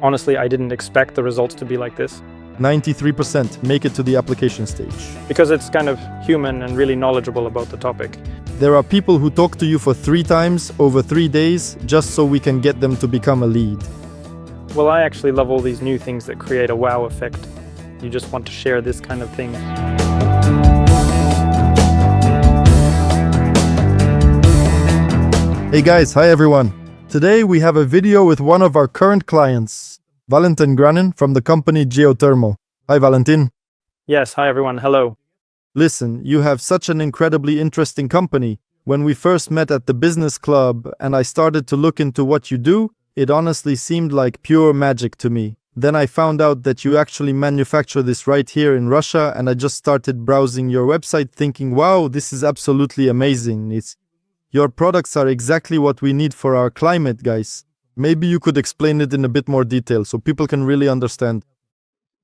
Honestly, I didn't expect the results to be like this. 93% make it to the application stage. Because it's kind of human and really knowledgeable about the topic. There are people who talk to you for 3 times over 3 days just so we can get them to become a lead. Well, I actually love all these new things that create a wow effect. You just want to share this kind of thing. Hey guys, hi everyone. Today we have a video with one of our current clients, Valentin Granin from the company Geothermal. Hi Valentin. Yes, hi everyone, hello. Listen, you have such an incredibly interesting company. When we first met at the business club and I started to look into what you do, it honestly seemed like pure magic to me. Then I found out that you actually manufacture this right here in Russia, and I just started browsing your website thinking, wow, this is absolutely amazing. Your products are exactly what we need for our climate, guys. Maybe you could explain it in a bit more detail so people can really understand.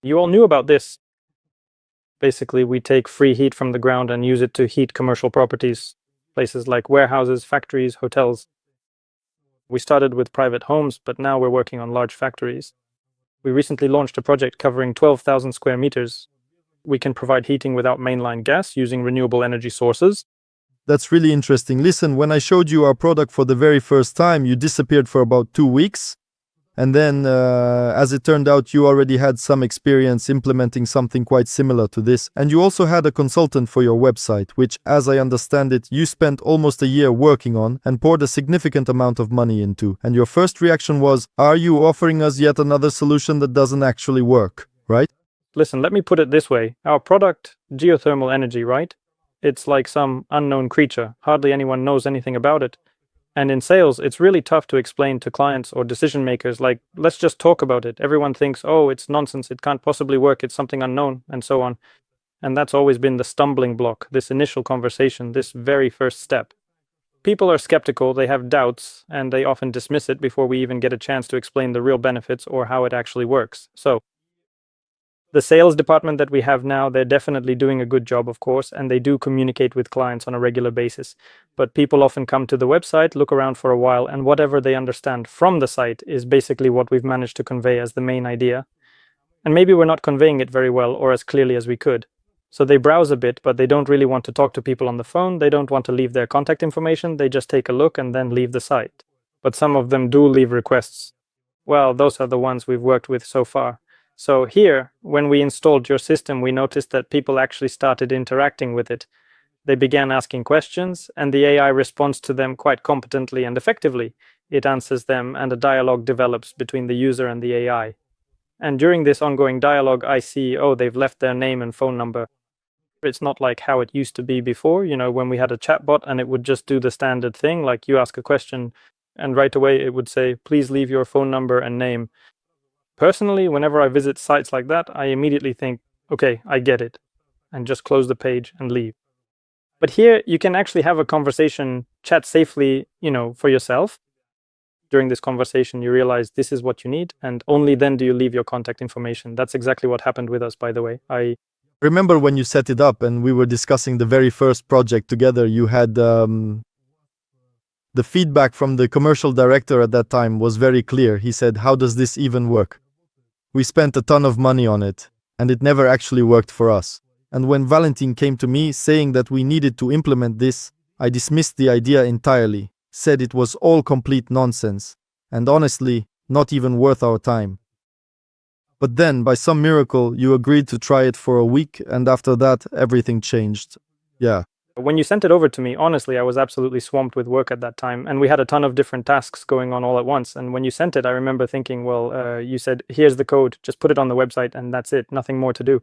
You all knew about this. Basically, we take free heat from the ground and use it to heat commercial properties, places like warehouses, factories, hotels. We started with private homes, but now we're working on large factories. We recently launched a project covering 12,000 square meters. We can provide heating without mainline gas using renewable energy sources. That's really interesting. Listen, when I showed you our product for the very first time, you disappeared for about 2 weeks. And then, as it turned out, you already had some experience implementing something quite similar to this. And you also had a consultant for your website, which, as I understand it, you spent almost a year working on and poured a significant amount of money into. And your first reaction was, are you offering us yet another solution that doesn't actually work, right? Listen, let me put it this way. Our product, geothermal energy, right? It's like some unknown creature. Hardly anyone knows anything about it. And in sales, it's really tough to explain to clients or decision makers, like, let's just talk about it. Everyone thinks, oh, it's nonsense, it can't possibly work, it's something unknown, and so on. And that's always been the stumbling block, this initial conversation, this very first step. People are skeptical, they have doubts, and they often dismiss it before we even get a chance to explain the real benefits or how it actually works. So, the sales department that we have now, they're definitely doing a good job, of course, and they do communicate with clients on a regular basis. But people often come to the website, look around for a while, and whatever they understand from the site is basically what we've managed to convey as the main idea. And maybe we're not conveying it very well or as clearly as we could. So they browse a bit, but they don't really want to talk to people on the phone. They don't want to leave their contact information. They just take a look and then leave the site. But some of them do leave requests. Well, those are the ones we've worked with so far. So here, when we installed your system, we noticed that people actually started interacting with it. They began asking questions, and the AI responds to them quite competently and effectively. It answers them, and a dialogue develops between the user and the AI. And during this ongoing dialogue, I see, oh, they've left their name and phone number. It's not like how it used to be before, when we had a chatbot and it would just do the standard thing, like you ask a question, and right away it would say, please leave your phone number and name. Personally, whenever I visit sites like that, I immediately think, okay, I get it, and just close the page and leave. But here, you can actually have a conversation, chat safely, for yourself. During this conversation, you realize this is what you need, and only then do you leave your contact information. That's exactly what happened with us, by the way. I remember when you set it up and we were discussing the very first project together, you had the feedback from the commercial director at that time was very clear. He said, how does this even work? We spent a ton of money on it, and it never actually worked for us. And when Valentin came to me saying that we needed to implement this, I dismissed the idea entirely, said it was all complete nonsense, and honestly, not even worth our time. But then, by some miracle, you agreed to try it for a week, and after that, everything changed. Yeah. When you sent it over to me, honestly, I was absolutely swamped with work at that time, and we had a ton of different tasks going on all at once. And when you sent it, I remember thinking, well, you said, here's the code, just put it on the website, and that's it, nothing more to do.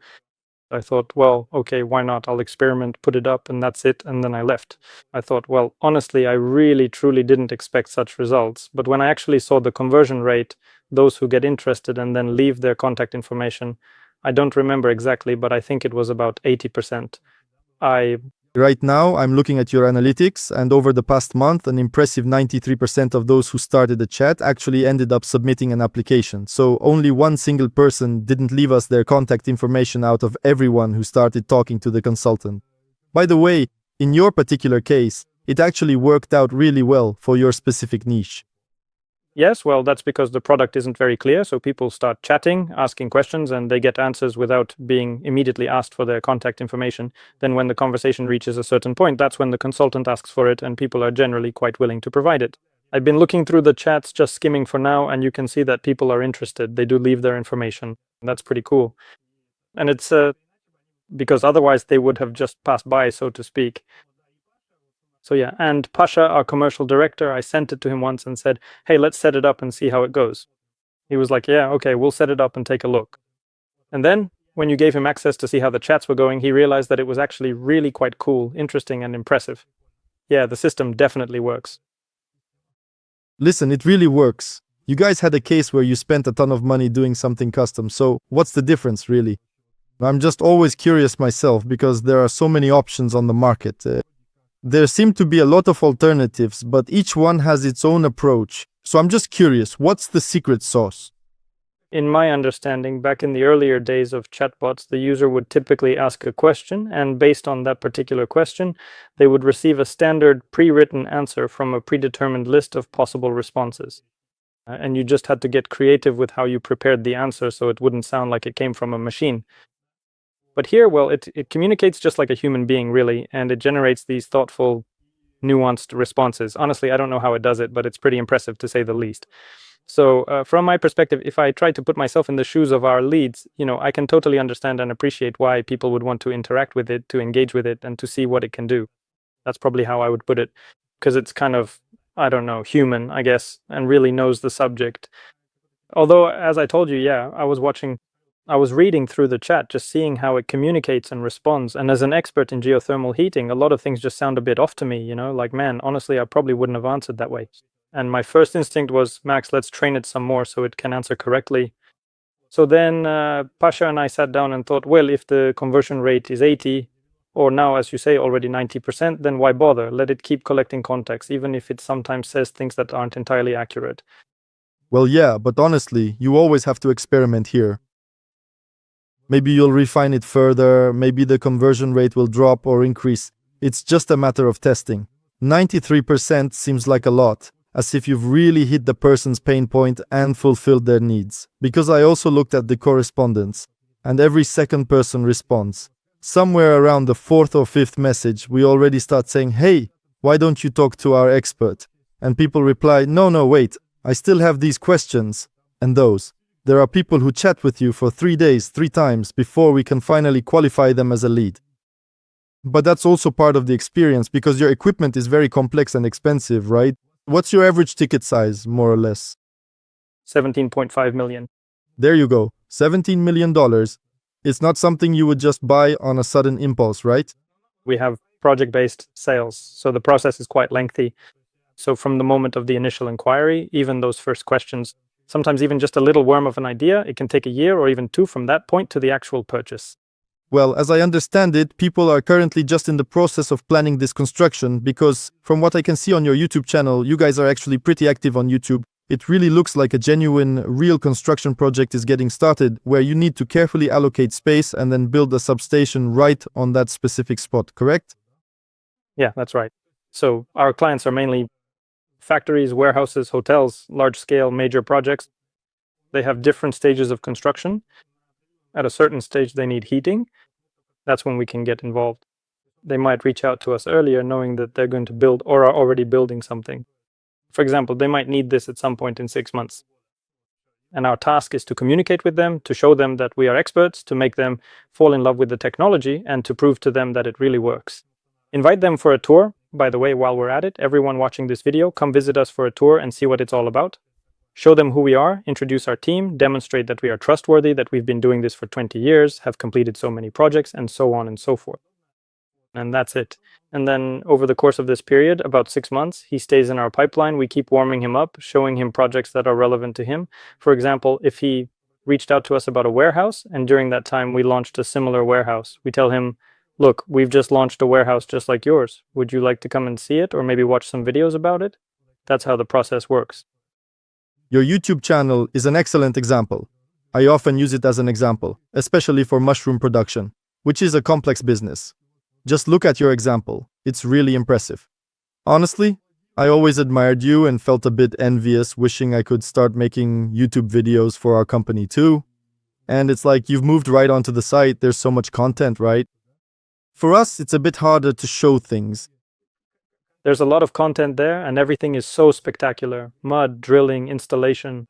I thought, well, okay, why not? I'll experiment, put it up, and that's it, and then I left. I thought, well, honestly, I really, truly didn't expect such results. But when I actually saw the conversion rate, those who get interested and then leave their contact information, I don't remember exactly, but I think it was about 80%. Right now, I'm looking at your analytics, and over the past month, an impressive 93% of those who started the chat actually ended up submitting an application. So only one single person didn't leave us their contact information out of everyone who started talking to the consultant. By the way, in your particular case, it actually worked out really well for your specific niche. Yes, well, that's because the product isn't very clear, so people start chatting, asking questions, and they get answers without being immediately asked for their contact information. Then when the conversation reaches a certain point, that's when the consultant asks for it, and people are generally quite willing to provide it. I've been looking through the chats, just skimming for now, and you can see that people are interested. They do leave their information. That's pretty cool. And it's because otherwise they would have just passed by, so to speak. So yeah, and Pasha, our commercial director, I sent it to him once and said, hey, let's set it up and see how it goes. He was like, yeah, okay, we'll set it up and take a look. And then when you gave him access to see how the chats were going, he realized that it was actually really quite cool, interesting, and impressive. Yeah, the system definitely works. Listen, it really works. You guys had a case where you spent a ton of money doing something custom, so what's the difference really? I'm just always curious myself because there are so many options on the market. There seem to be a lot of alternatives, but each one has its own approach. So I'm just curious, what's the secret sauce? In my understanding, back in the earlier days of chatbots, the user would typically ask a question, and based on that particular question, they would receive a standard pre-written answer from a predetermined list of possible responses. And you just had to get creative with how you prepared the answer so it wouldn't sound like it came from a machine. But here, well, it communicates just like a human being, really, and it generates these thoughtful, nuanced responses. Honestly, I don't know how it does it, but it's pretty impressive to say the least. So from my perspective, if I try to put myself in the shoes of our leads, I can totally understand and appreciate why people would want to interact with it, to engage with it, and to see what it can do. That's probably how I would put it, because it's kind of, I don't know, human, I guess, and really knows the subject. Although, as I told you, yeah, I was reading through the chat, just seeing how it communicates and responds. And as an expert in geothermal heating, a lot of things just sound a bit off to me, like, man, honestly, I probably wouldn't have answered that way. And my first instinct was, Max, let's train it some more so it can answer correctly. So then Pasha and I sat down and thought, well, if the conversion rate is 80, or now, as you say, already 90%, then why bother? Let it keep collecting contacts, even if it sometimes says things that aren't entirely accurate. Well, yeah, but honestly, you always have to experiment here. Maybe you'll refine it further, maybe the conversion rate will drop or increase. It's just a matter of testing. 93% seems like a lot, as if you've really hit the person's pain point and fulfilled their needs. Because I also looked at the correspondence, and every second person responds. Somewhere around the fourth or fifth message, we already start saying, hey, why don't you talk to our expert? And people reply, no, wait, I still have these questions, and those. There are people who chat with you for 3 days, 3 times, before we can finally qualify them as a lead. But that's also part of the experience because your equipment is very complex and expensive, right? What's your average ticket size, more or less? 17.5 million. There you go, $17 million. It's not something you would just buy on a sudden impulse, right? We have project-based sales, so the process is quite lengthy. So from the moment of the initial inquiry, even those first questions, sometimes even just a little worm of an idea, it can take a year or even 2 from that point to the actual purchase. Well, as I understand it, people are currently just in the process of planning this construction because, from what I can see on your YouTube channel, you guys are actually pretty active on YouTube. It really looks like a genuine, real construction project is getting started where you need to carefully allocate space and then build a substation right on that specific spot, correct? Yeah, that's right. So our clients are mainly factories, warehouses, hotels, large-scale major projects. They have different stages of construction. At a certain stage, they need heating. That's when we can get involved. They might reach out to us earlier knowing that they're going to build or are already building something. For example, they might need this at some point in 6 months. And our task is to communicate with them, to show them that we are experts, to make them fall in love with the technology, and to prove to them that it really works. Invite them for a tour. By the way, while we're at it, everyone watching this video, come visit us for a tour and see what it's all about. Show them who we are, introduce our team, demonstrate that we are trustworthy, that we've been doing this for 20 years, have completed so many projects, and so on and so forth. And that's it. And then over the course of this period, about 6 months, he stays in our pipeline. We keep warming him up, showing him projects that are relevant to him. For example, if he reached out to us about a warehouse, and during that time we launched a similar warehouse, we tell him, look, we've just launched a warehouse just like yours. Would you like to come and see it or maybe watch some videos about it? That's how the process works. Your YouTube channel is an excellent example. I often use it as an example, especially for mushroom production, which is a complex business. Just look at your example. It's really impressive. Honestly, I always admired you and felt a bit envious, wishing I could start making YouTube videos for our company too. And it's like you've moved right onto the site, there's so much content, right? For us, it's a bit harder to show things. There's a lot of content there, and everything is so spectacular. Mud, drilling, installation.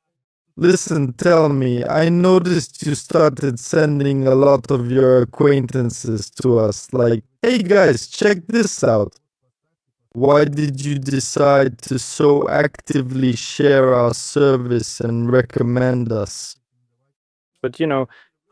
Listen, tell me, I noticed you started sending a lot of your acquaintances to us, like, hey guys, check this out. Why did you decide to so actively share our service and recommend us? But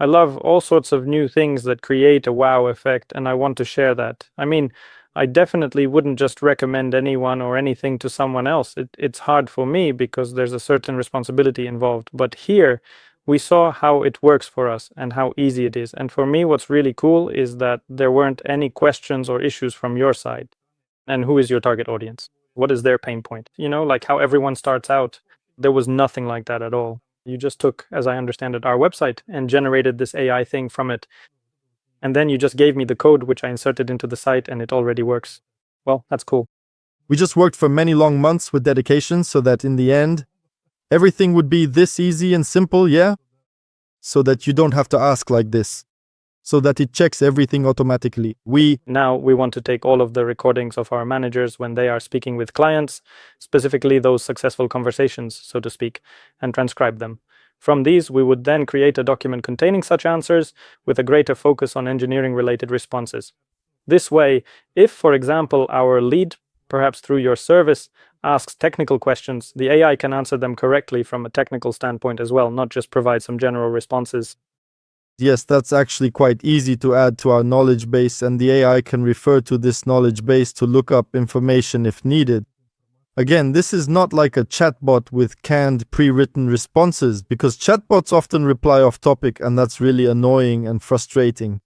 I love all sorts of new things that create a wow effect, and I want to share that. I mean, I definitely wouldn't just recommend anyone or anything to someone else. It's hard for me because there's a certain responsibility involved. But here, we saw how it works for us and how easy it is. And for me, what's really cool is that there weren't any questions or issues from your side. And who is your target audience? What is their pain point? Like how everyone starts out. There was nothing like that at all. You just took, as I understand it, our website and generated this AI thing from it. And then you just gave me the code, which I inserted into the site, and it already works. Well, that's cool. We just worked for many long months with dedication so that in the end, everything would be this easy and simple, yeah? So that you don't have to ask like this. So that it checks everything automatically. Now we want to take all of the recordings of our managers when they are speaking with clients, specifically those successful conversations, so to speak, and transcribe them. From these, we would then create a document containing such answers with a greater focus on engineering-related responses. This way, if, for example, our lead, perhaps through your service, asks technical questions, the AI can answer them correctly from a technical standpoint as well, not just provide some general responses. Yes, that's actually quite easy to add to our knowledge base, and the AI can refer to this knowledge base to look up information if needed. Again, this is not like a chatbot with canned pre-written responses, because chatbots often reply off topic, and that's really annoying and frustrating.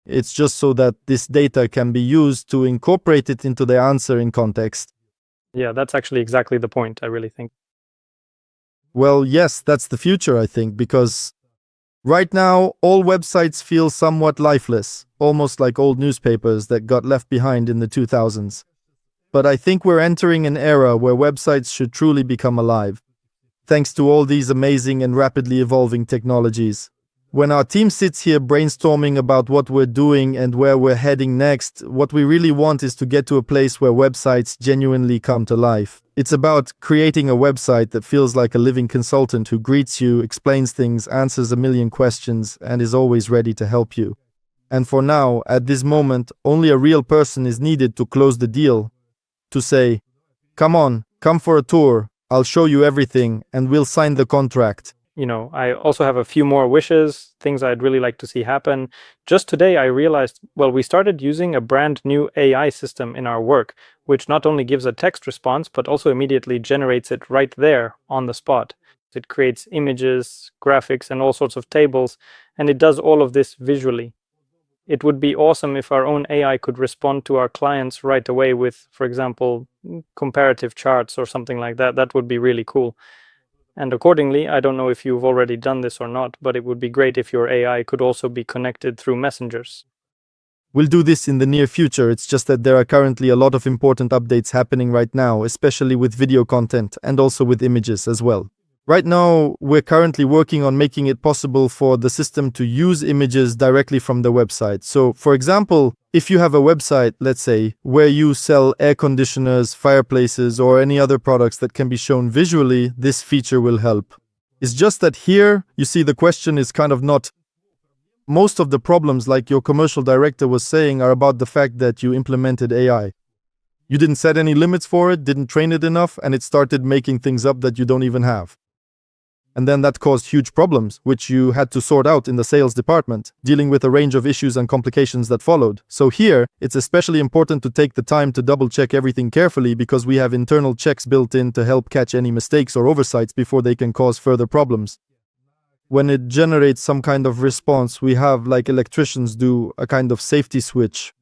It's just so that this data can be used to incorporate it into the answer in context. Yeah, that's actually exactly the point, I really think. Well, yes, that's the future, I think, because right now, all websites feel somewhat lifeless, almost like old newspapers that got left behind in the 2000s. But I think we're entering an era where websites should truly become alive, thanks to all these amazing and rapidly evolving technologies. When our team sits here brainstorming about what we're doing and where we're heading next, what we really want is to get to a place where websites genuinely come to life. It's about creating a website that feels like a living consultant who greets you, explains things, answers a million questions, and is always ready to help you. And for now, at this moment, only a real person is needed to close the deal, to say, come on, come for a tour, I'll show you everything, and we'll sign the contract. I also have a few more wishes, things I'd really like to see happen. Just today, I realized, we started using a brand new AI system in our work, which not only gives a text response, but also immediately generates it right there on the spot. It creates images, graphics, and all sorts of tables, and it does all of this visually. It would be awesome if our own AI could respond to our clients right away with, for example, comparative charts or something like that. That would be really cool. And accordingly, I don't know if you've already done this or not, but it would be great if your AI could also be connected through messengers. We'll do this in the near future. It's just that there are currently a lot of important updates happening right now, especially with video content and also with images as well. Right now, we're currently working on making it possible for the system to use images directly from the website. So, for example, if you have a website, let's say, where you sell air conditioners, fireplaces, or any other products that can be shown visually, this feature will help. It's just that here, you see, the question is kind of not... Most of the problems, like your commercial director was saying, are about the fact that you implemented AI. You didn't set any limits for it, didn't train it enough, and it started making things up that you don't even have. And then that caused huge problems, which you had to sort out in the sales department, dealing with a range of issues and complications that followed. So here, it's especially important to take the time to double-check everything carefully because we have internal checks built in to help catch any mistakes or oversights before they can cause further problems. When it generates some kind of response, we have, like electricians do, a kind of safety switch.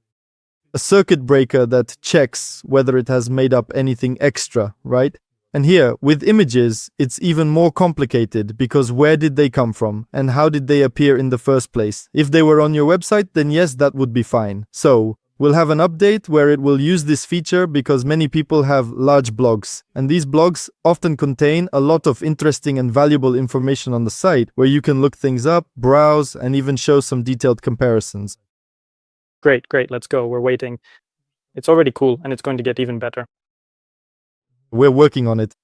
A circuit breaker that checks whether it has made up anything extra, right? And here, with images, it's even more complicated because where did they come from and how did they appear in the first place? If they were on your website, then yes, that would be fine. So, We'll have an update where it will use this feature because many people have large blogs, and these blogs often contain a lot of interesting and valuable information on the site where you can look things up, browse, and even show some detailed comparisons. Great, let's go. We're waiting. It's already cool, and it's going to get even better. We're working on it.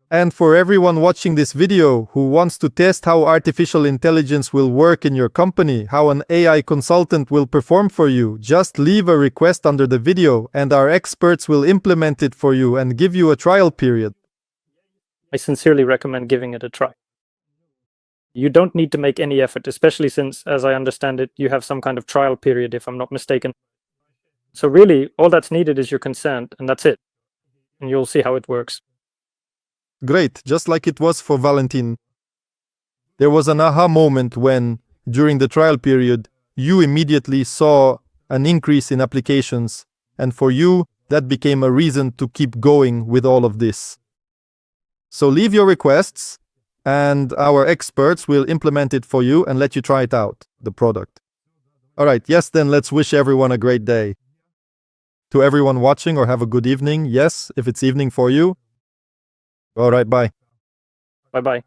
And for everyone watching this video who wants to test how artificial intelligence will work in your company, how an AI consultant will perform for you, just leave a request under the video and our experts will implement it for you and give you a trial period. I sincerely recommend giving it a try. You don't need to make any effort, especially since, as I understand it, you have some kind of trial period, if I'm not mistaken. So really, all that's needed is your consent, and that's it. And you'll see how it works. Great, just like it was for Valentin. There was an aha moment when, during the trial period, you immediately saw an increase in applications, and for you, that became a reason to keep going with all of this. So leave your requests, and our experts will implement it for you and let you try it out, the product. All right, yes, then let's wish everyone a great day. To everyone watching, or have a good evening, yes, if it's evening for you. All right, bye. Bye-bye.